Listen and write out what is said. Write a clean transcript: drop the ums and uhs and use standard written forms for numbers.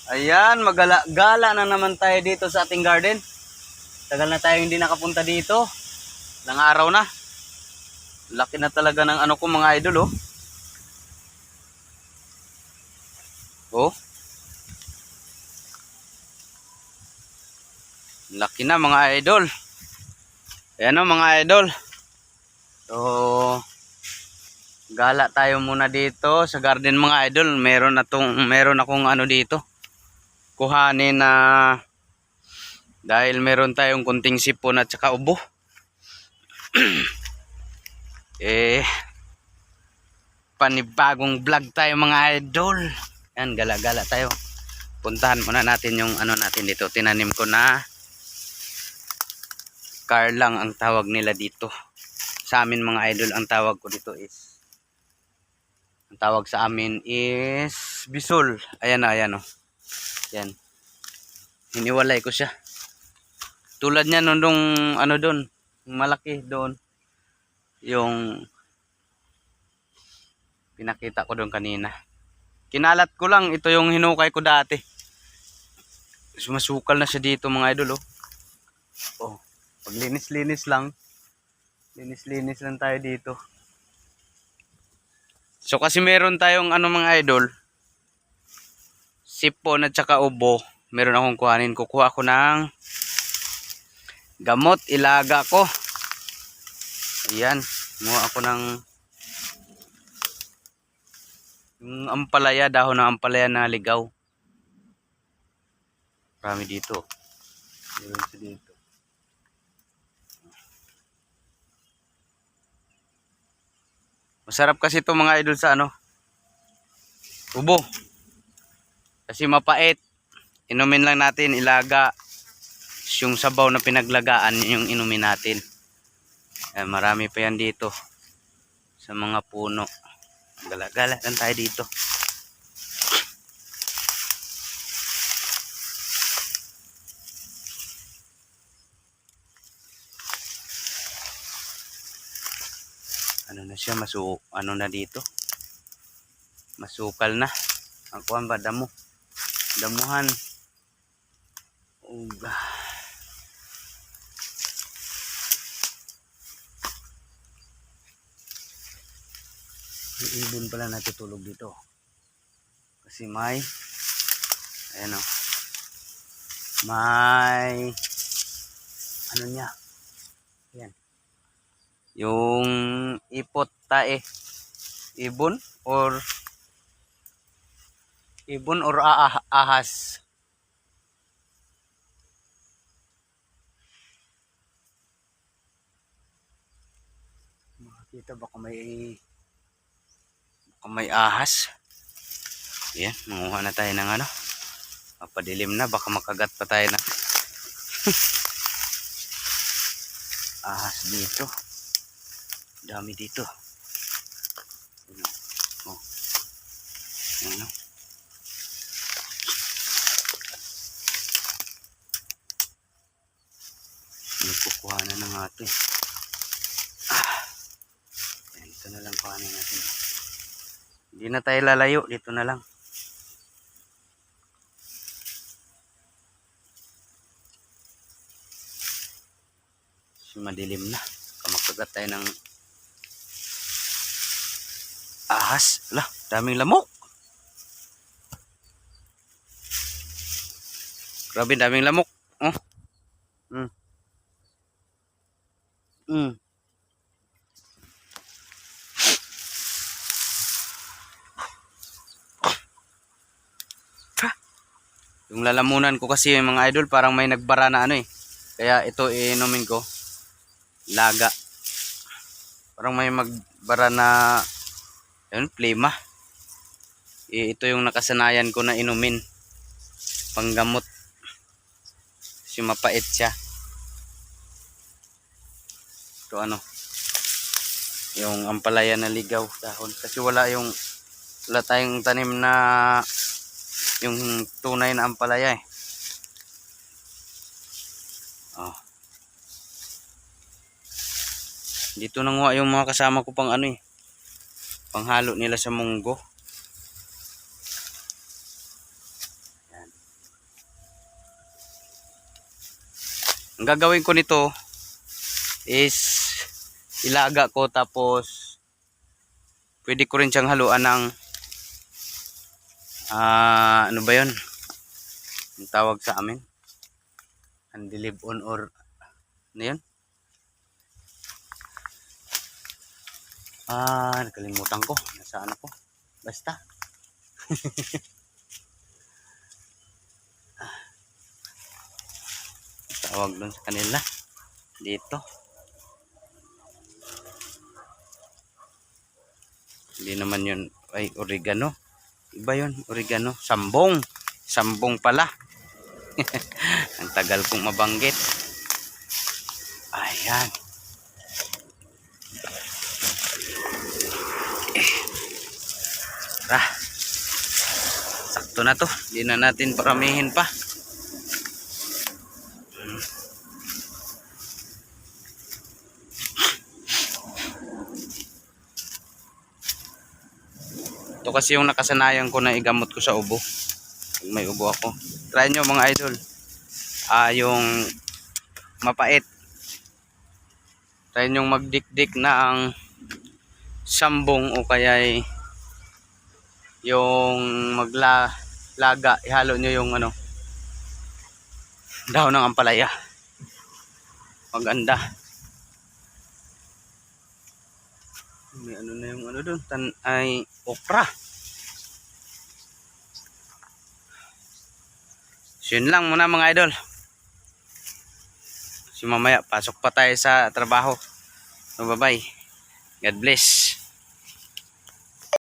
Ayan, magala-gala na naman tayo dito sa ating garden. Tagal na tayo hindi nakapunta dito. Ilang araw na. Laki na talaga ng ano ko mga idol, oh. Oh. Laki na mga idol. Ayan, oh, mga idol. So, gala tayo muna dito sa garden mga idol. Meron akong ano dito. Kuhanin na dahil meron tayong kunting sipon at saka ubo. Panibagong vlog tayo mga idol. Yan, gala-gala tayo. Puntahan muna natin yung ano natin dito. Tinanim ko na karlang ang tawag nila dito. Sa amin mga idol, ang tawag ko dito is, ang tawag sa amin is bisol. Ayan na, ayan o. Yan. Hiniwalay ko siya. Tulad niya nung ano doon, malaki doon. Yung pinakita ko doon kanina. Kinalat ko lang, ito yung hinukay ko dati. Sumasukal na siya dito mga idol, oh. Oh, pag linis-linis lang. Linis-linis lang tayo dito. So kasi meron tayong ano mga idol, sipon at saka ubo. Meron akong kuhanin. Kukuha ko ng gamot, ilaga ko. Ayan, kumuha ako ng yung ampalaya, dahon ng ampalaya na ligaw. Marami dito. Meron siya dito. Masarap kasi ito mga idol sa ano, ubo. Kasi mapait. Inumin lang natin, ilaga. Yung sabaw na pinaglagaan, yung inumin natin. Marami pa yan dito sa mga puno. Gala-gala lang tayo dito. Ano na siya, ano na dito, masukal na. Ang kuwan ba, damuhan. Uga. Yung ibon pala natutulog dito. Kasi may, ayan o, may, ano niya, ayan. Yung ipot tae, ibon or ahas. Makikita baka may ahas. Ayan, manguha na tayo ng ano, mapadilim na, baka makagat pa tayo na ahas dito. Dami dito. Oh. Ano? Nagkukuha na ng atin. Dito na lang kuhanin natin. Hindi na tayo lalayo. Dito na lang. Madilim na. Kamakagat tayo ng ahas. Ala, daming lamok. Grabe, daming lamok. Oh. Yung lalamunan ko kasi mga idol, parang may nagbara na ano eh. Kaya ito inumin ko. Laga. Parang may magbara na yun, plema. Ito yung nakasanayan ko na inumin. Panggamot. Kasi mapait siya. Ito ano, yung ampalaya na ligaw dahon. Kasi wala tayong tanim na yung tunay na ampalaya eh. Oh. Dito nanguha yung mga kasama ko pang ano eh, panghalo nila sa munggo. Yan. Ang gagawin ko nito is ilaga ko, tapos pwede ko rin siyang haluan ng ano ba yun? Ang tawag sa amin? Andilibon or ano yun? Nakalimutan ko. Nasaan ako? Basta. Tawag dun sa kanila. Dito. Hindi naman yun ay oregano. Iba yun, oregano. Sambong. Sambong pala. Ang tagal kong mabanggit. Ayan. Tara. Sakto na to. Hindi na natin paramihin pa. Ito kasi yung nakasanayan ko na igamot ko sa ubo. Pag may ubo ako. Try nyo mga idol. Yung mapait. Try nyo magdikdik na ang sambong o kaya yung maglaga. Ihalo nyo yung ano, dahon ng ampalaya. Maganda. May ano na yung ano doon, ay okra. So yun lang muna mga idol. Si mamaya pasok pa tayo sa trabaho. So bye bye. God bless.